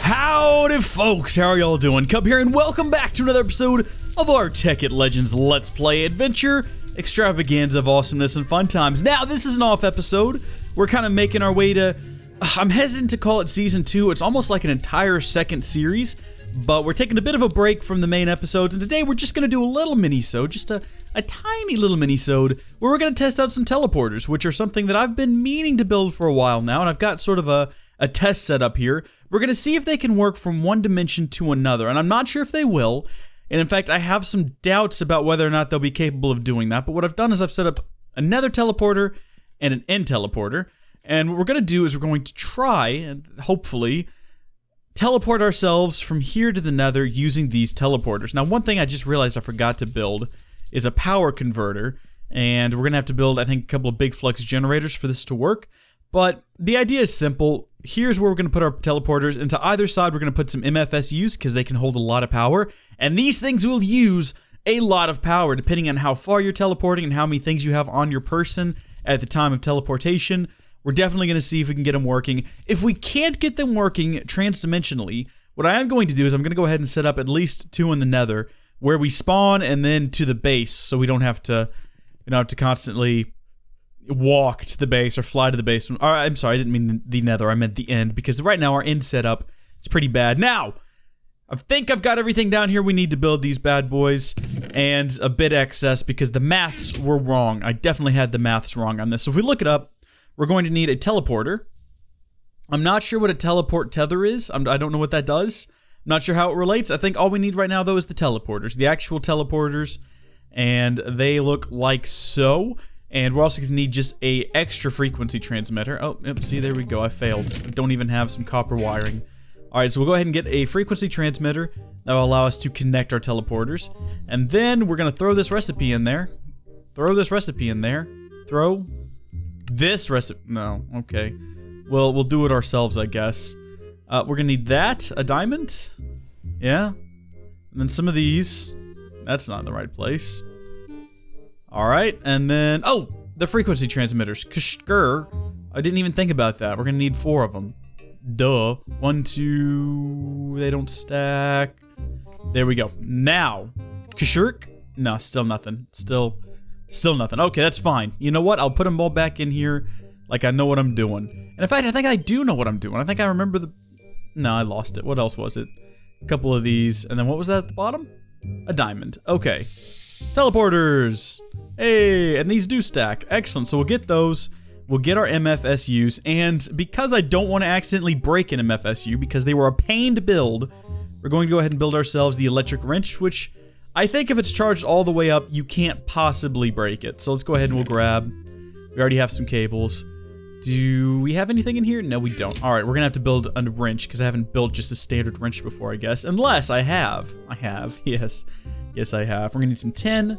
Howdy folks, how are y'all doing? Cub here and welcome back to another episode of our Tekkit Legends Let's Play Adventure Extravaganza of awesomeness and fun times. Now, this is an off episode. We're kind of making our way to, I'm hesitant to call it Season 2. It's almost like an entire second series, but we're taking a bit of a break from the main episodes, and today we're just going to do a little mini-sode, just a tiny little mini-sode, where we're going to test out some teleporters, which are something that I've been meaning to build for a while now, and I've got sort of a test set up here. We're going to see if they can work from one dimension to another, and I'm not sure if they will, and in fact, I have some doubts about whether or not they'll be capable of doing that, but what I've done is I've set up another teleporter and an end teleporter, and what we're going to do is we're going to try, and hopefully, teleport ourselves from here to the nether using these teleporters. Now, one thing I just realized I forgot to build is a power converter, and we're going to have to build, I think, a couple of big flux generators for this to work. But the idea is simple. Here's where we're going to put our teleporters. And to either side, we're going to put some MFSUs because they can hold a lot of power. And these things will use a lot of power depending on how far you're teleporting and how many things you have on your person at the time of teleportation. We're definitely going to see if we can get them working. If we can't get them working transdimensionally, what I am going to do is I'm going to go ahead and set up at least 2 in the nether where we spawn and then to the base so we don't have to, constantly walk to the base or fly to the base. I'm sorry, I didn't mean the nether, I meant the end, because right now our end setup is pretty bad. Now, I think I've got everything down here we need to build these bad boys, and a bit excess because the maths were wrong. I definitely had the maths wrong on this. So if we look it up, we're going to need a teleporter. I'm not sure what a teleport tether is. I don't know what that does. I'm not sure how it relates. I think all we need right now, though, is the teleporters, the actual teleporters, and they look like so. And we're also going to need just a extra frequency transmitter. Oh, yep, see, there we go. I failed. I don't even have some copper wiring. All right, so we'll go ahead and get a frequency transmitter that will allow us to connect our teleporters. And then we're going to throw this recipe in there. Throw this recipe in there. Throw this recipe. No, okay. Well, we'll do it ourselves, I guess. We're going to need that. A diamond. Yeah. And then some of these. That's not in the right place. Alright, and then, oh, the frequency transmitters. Kshkur. I didn't even think about that. We're gonna need 4 of them. Duh. 1, 2, they don't stack. There we go. Now, Kshurk? No, still nothing. Still nothing. Okay, that's fine. You know what? I'll put them all back in here like I know what I'm doing. And in fact, I think I do know what I'm doing. I think I remember the... No, I lost it. What else was it? A couple of these. And then what was that at the bottom? A diamond. Okay. Teleporters! Hey, and these do stack. Excellent, so we'll get those. We'll get our MFSUs, and because I don't want to accidentally break an MFSU, because they were a pain to build, we're going to go ahead and build ourselves the electric wrench, which I think if it's charged all the way up, you can't possibly break it. So let's go ahead and we'll grab. We already have some cables. Do we have anything in here? No, we don't. Alright, we're going to have to build a wrench, because I haven't built just a standard wrench before, I guess. Unless I have. I have, yes. Yes, I have. We're going to need some tin.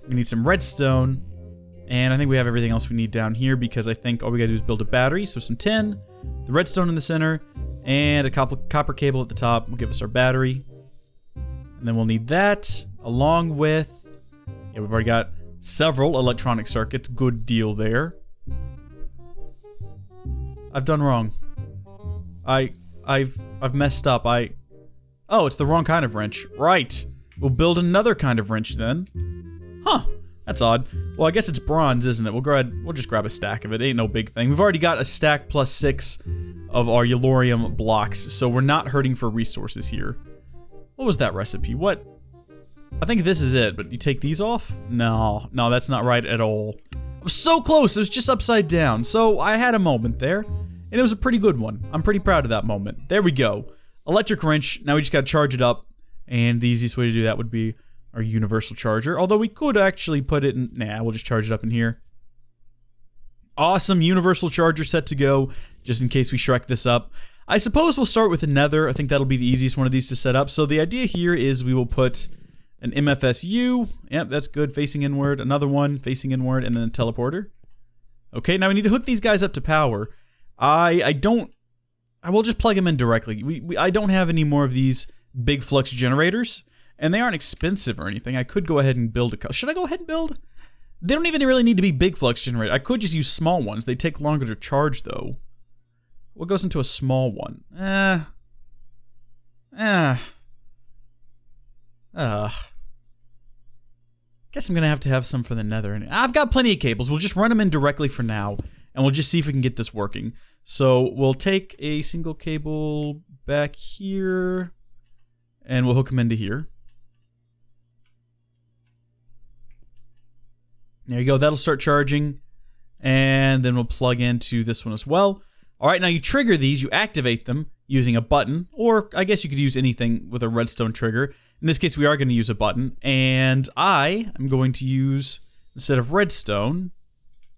We need some redstone, and I think we have everything else we need down here because I think all we gotta do is build a battery. So some tin, the redstone in the center, and a copper cable at the top will give us our battery. And then we'll need that along with, yeah, we've already got several electronic circuits. Good deal there. I've done wrong. I've messed up. Oh, it's the wrong kind of wrench. Right. We'll build another kind of wrench then. Huh, that's odd. Well, I guess it's bronze, isn't it? We'll just grab a stack of it. Ain't no big thing. We've already got a stack plus 6 of our Yellorium blocks, so we're not hurting for resources here. What was that recipe? What? I think this is it, but you take these off? No, that's not right at all. I was so close, it was just upside down. So I had a moment there, and it was a pretty good one. I'm pretty proud of that moment. There we go. Electric wrench, now we just gotta charge it up, and the easiest way to do that would be our universal charger, although we could actually put it in, nah, we'll just charge it up in here. Awesome, universal charger set to go, just in case we Shrek this up. I suppose we'll start with the nether. I think that'll be the easiest one of these to set up. So the idea here is we will put an MFSU, yep, that's good, facing inward, another one facing inward, and then a teleporter. Okay, now we need to hook these guys up to power. I will just plug them in directly. I don't have any more of these big flux generators. And they aren't expensive or anything. I could go ahead and build a... Should I go ahead and build? They don't even really need to be big flux generators. I could just use small ones. They take longer to charge, though. What goes into a small one? Guess I'm gonna have to have some for the nether. I've got plenty of cables. We'll just run them in directly for now, and we'll just see if we can get this working. So we'll take a single cable back here, and we'll hook them into here. There you go. That'll start charging, and then we'll plug into this one as well. All right, now you trigger these. You activate them using a button, or I guess you could use anything with a redstone trigger. In this case, we are going to use a button, and I am going to use, instead of redstone,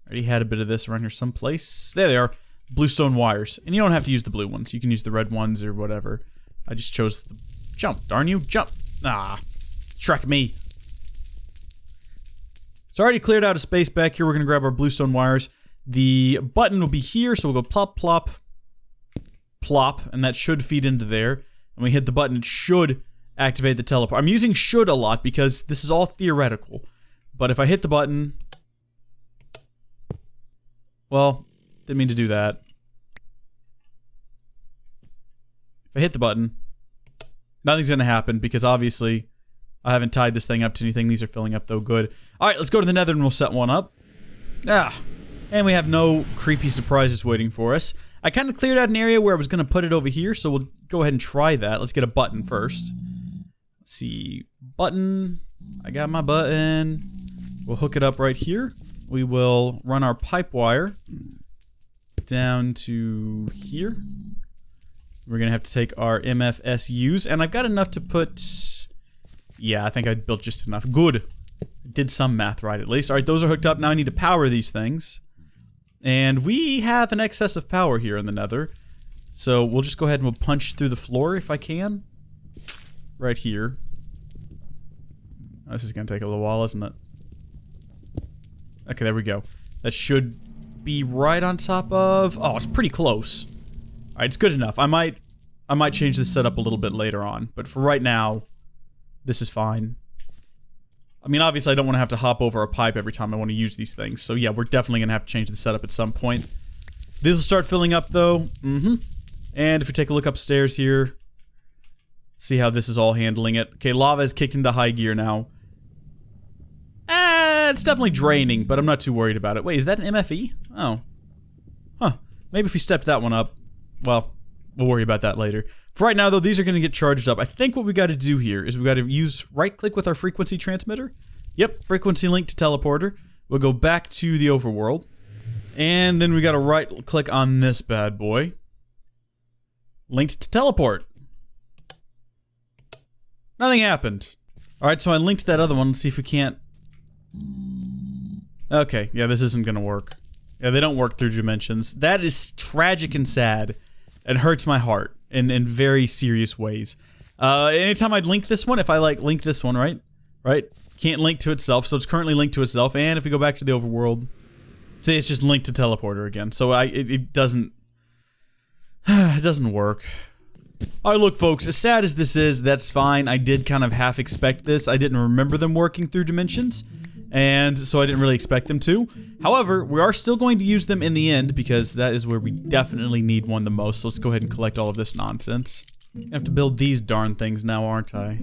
I already had a bit of this around here someplace. There they are, bluestone wires. And you don't have to use the blue ones. You can use the red ones or whatever. I just chose the jump. Darn you, jump. Shrek me. So I already cleared out a space back here. We're going to grab our bluestone wires. The button will be here, so we'll go plop, plop, plop, and that should feed into there. And we hit the button, it should activate the teleport. I'm using should a lot because this is all theoretical. But if I hit the button... Well, didn't mean to do that. If I hit the button, nothing's going to happen because obviously I haven't tied this thing up to anything. These are filling up though good. Alright, let's go to the nether and we'll set one up. And we have no creepy surprises waiting for us. I kind of cleared out an area where I was going to put it over here, so we'll go ahead and try that. Let's get a button first. Let's see. Button. I got my button. We'll hook it up right here. We will run our pipe wire down to here. We're going to have to take our MFSUs, and I've got enough to put... Yeah, I think I built just enough. Good. Did some math right, at least. Alright, those are hooked up. Now I need to power these things. And we have an excess of power here in the nether. So we'll just go ahead and we'll punch through the floor if I can. Right here. Oh, this is going to take a little while, isn't it? Okay, there we go. That should be right on top of... Oh, it's pretty close. Alright, it's good enough. I might change this setup a little bit later on. But for right now, this is fine. I mean, obviously I don't want to have to hop over a pipe every time I want to use these things. So yeah, we're definitely going to have to change the setup at some point. This will start filling up though. And if we take a look upstairs here, see how this is all handling it. Okay, lava is kicked into high gear now. It's definitely draining, but I'm not too worried about it. Wait, is that an MFE? Oh. Huh. Maybe if we stepped that one up, well, we'll worry about that later. For right now, though, these are going to get charged up. I think what we got to do here is we got to use right-click with our frequency transmitter. Yep, frequency link to teleporter. We'll go back to the overworld. And then we got to right-click on this bad boy. Linked to teleport. Nothing happened. Alright, so I linked that other one. Let's see if we can't... Okay, yeah, this isn't going to work. Yeah, they don't work through dimensions. That is tragic and sad. It hurts my heart. In very serious ways. Anytime I'd link this one, if I like link this one, right? Can't link to itself, so it's currently linked to itself. And if we go back to the overworld, see, it's just linked to teleporter again. So it doesn't, it doesn't work. All right, look, folks, as sad as this is, that's fine. I did kind of half expect this. I didn't remember them working through dimensions. And so I didn't really expect them to. However, we are still going to use them in the end because that is where we definitely need one the most. So let's go ahead and collect all of this nonsense. I have to build these darn things now, aren't I?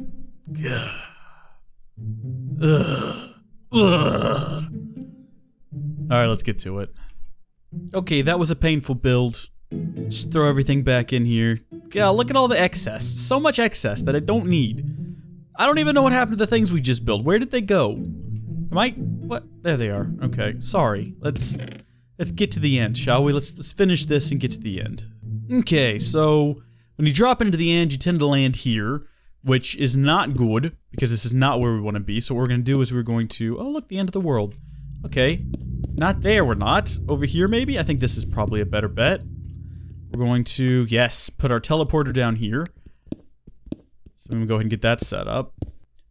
Alright, let's get to it. Okay, that was a painful build. Just throw everything back in here. God, look at all the excess. So much excess that I don't need. I don't even know what happened to the things we just built. Where did they go? Am I... What? There they are. Okay, sorry. Let's get to the end, shall we? Let's finish this and get to the end. Okay, so when you drop into the end, you tend to land here, which is not good, because this is not where we want to be. So what we're going to do is we're going to... Oh, look, the end of the world. Okay. Not there, we're not. Over here, maybe? I think this is probably a better bet. We're going to, yes, put our teleporter down here. So I'm going to go ahead and get that set up.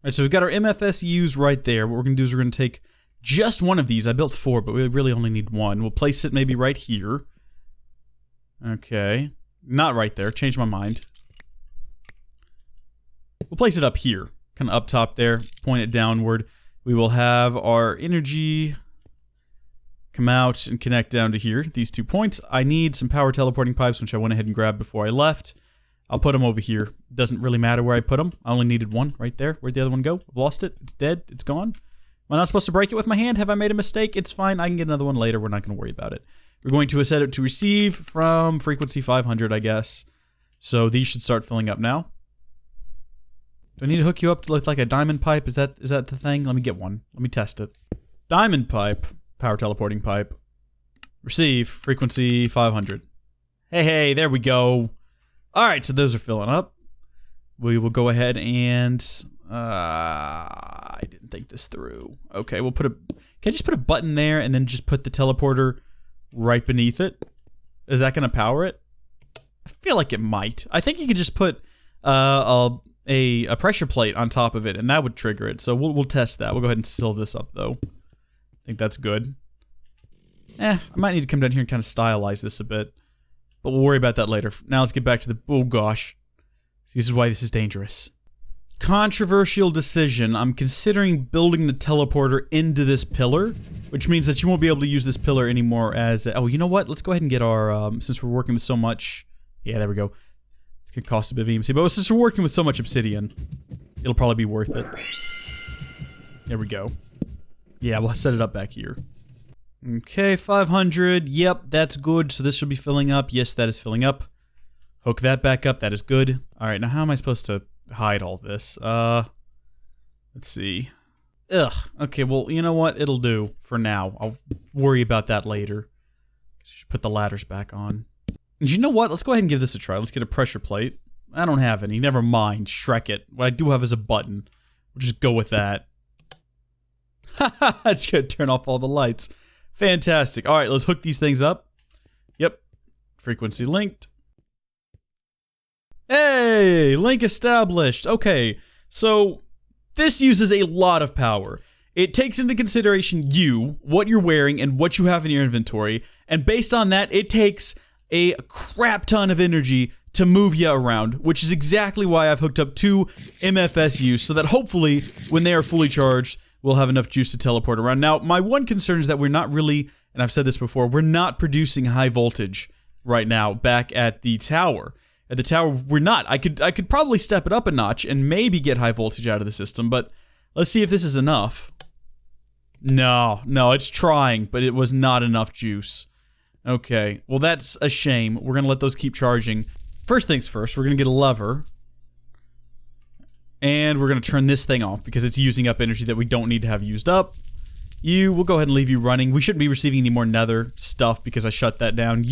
Alright, so we've got our MFSUs right there. What we're going to do is we're going to take just one of these. I built 4, but we really only need one. We'll place it maybe right here. Okay. Not right there. Change my mind. We'll place it up here. Kind of up top there. Point it downward. We will have our energy come out and connect down to here. These 2 points. I need some power teleporting pipes, which I went ahead and grabbed before I left. I'll put them over here. Doesn't really matter where I put them. I only needed one right there. Where'd the other one go? I've lost it. It's dead. It's gone. Am I not supposed to break it with my hand? Have I made a mistake? It's fine. I can get another one later. We're not going to worry about it. We're going to set it to receive from frequency 500, I guess. So these should start filling up now. Do I need to hook you up to look like a diamond pipe? Is that the thing? Let me get one. Let me test it. Diamond pipe. Power teleporting pipe. Receive. Frequency 500. Hey, there we go. Alright, so those are filling up. We will go ahead and... I didn't think this through. Okay, we'll put a... Can I just put a button there and then just put the teleporter right beneath it? Is that going to power it? I feel like it might. I think you could just put a pressure plate on top of it, and that would trigger it. So we'll test that. We'll go ahead and seal this up, though. I think that's good. I might need to come down here and kind of stylize this a bit. But we'll worry about that later. Now let's get back to the... Oh, gosh. This is why this is dangerous. Controversial decision. I'm considering building the teleporter into this pillar, which means that you won't be able to use this pillar anymore as... Oh, you know what? Let's go ahead and get our... since we're working with so much... Yeah, there we go. It's going to cost a bit of EMC, but since we're working with so much obsidian, it'll probably be worth it. There we go. Yeah, we'll set it up back here. Okay, 500. Yep, that's good. So this should be filling up. Yes, that is filling up. Hook that back up. That is good. All right, now how am I supposed to hide all this? Let's see. Ugh. Okay, well, you know what? It'll do for now. I'll worry about that later. Put the ladders back on. And you know what? Let's go ahead and give this a try. Let's get a pressure plate. I don't have any. Never mind. Shrek it. What I do have is a button. We'll just go with that. Haha, it's gonna turn off all the lights. Fantastic. All right, let's hook these things up. Yep. Frequency linked. Hey, link established. Okay, so this uses a lot of power. It takes into consideration you, what you're wearing, and what you have in your inventory. And based on that, it takes a crap ton of energy to move you around, which is exactly why I've hooked up 2 MFSUs, so that hopefully, when they are fully charged, we'll have enough juice to teleport around. Now, my one concern is that we're not really, and I've said this before, we're not producing high voltage right now back at the tower. At the tower, we're not. I could probably step it up a notch and maybe get high voltage out of the system, but let's see if this is enough. No, it's trying, but it was not enough juice. Okay, well that's a shame. We're gonna let those keep charging. First things first, we're gonna get a lever. And we're gonna turn this thing off because it's using up energy that we don't need to have used up. We'll go ahead and leave you running. We shouldn't be receiving any more nether stuff because I shut that down.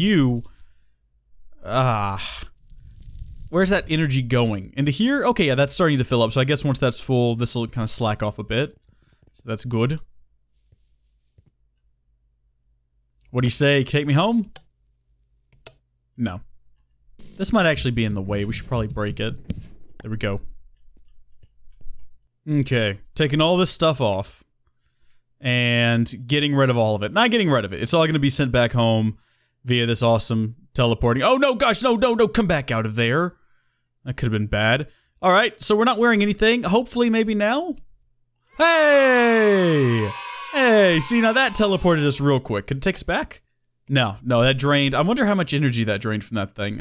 Where's that energy going? Into here? Okay, yeah, that's starting to fill up. So I guess once that's full, this will kind of slack off a bit. So that's good. What do you say? Take me home? No. This might actually be in the way. We should probably break it. There we go. Okay. Taking all this stuff off. And getting rid of all of it. Not getting rid of it. It's all going to be sent back home via this awesome teleporting. Oh, no, gosh, no, come back out of there. That could have been bad. All right, so we're not wearing anything. Hopefully, maybe now? Hey! Hey, see, now that teleported us real quick. Could it take us back? No, that drained. I wonder how much energy that drained from that thing.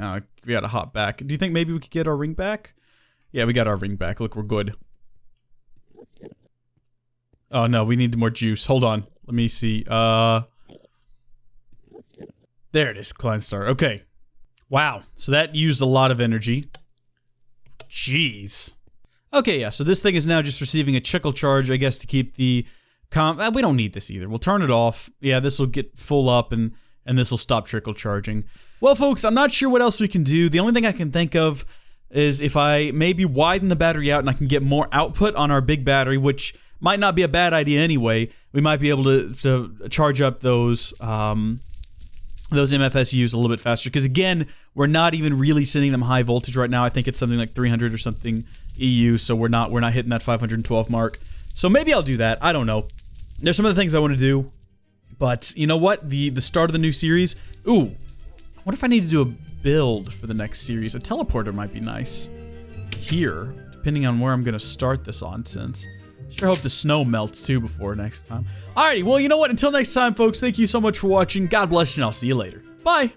We gotta hop back. Do you think maybe we could get our ring back? Yeah, we got our ring back. Look, we're good. Oh, no, we need more juice. Hold on. Let me see. There it is, Klein Star. Okay. Wow, so that used a lot of energy. Jeez. Okay, yeah, so this thing is now just receiving a trickle charge, I guess, to keep the... we don't need this either. We'll turn it off. Yeah, this will get full up and this will stop trickle charging. Well, folks, I'm not sure what else we can do. The only thing I can think of is if I maybe widen the battery out and I can get more output on our big battery, which might not be a bad idea anyway. We might be able to charge up those MFSUs a little bit faster. Because again, we're not even really sending them high voltage right now. I think it's something like 300 or something EU, so we're not hitting that 512 mark. So maybe I'll do that. I don't know. There's some other things I want to do, but you know what? The start of the new series. Ooh, what if I need to do a build for the next series? A teleporter might be nice here, depending on where I'm gonna start this on. Since sure hope the snow melts too before next time. Alrighty, well you know what? Until next time, folks. Thank you so much for watching. God bless you, and I'll see you later. Bye.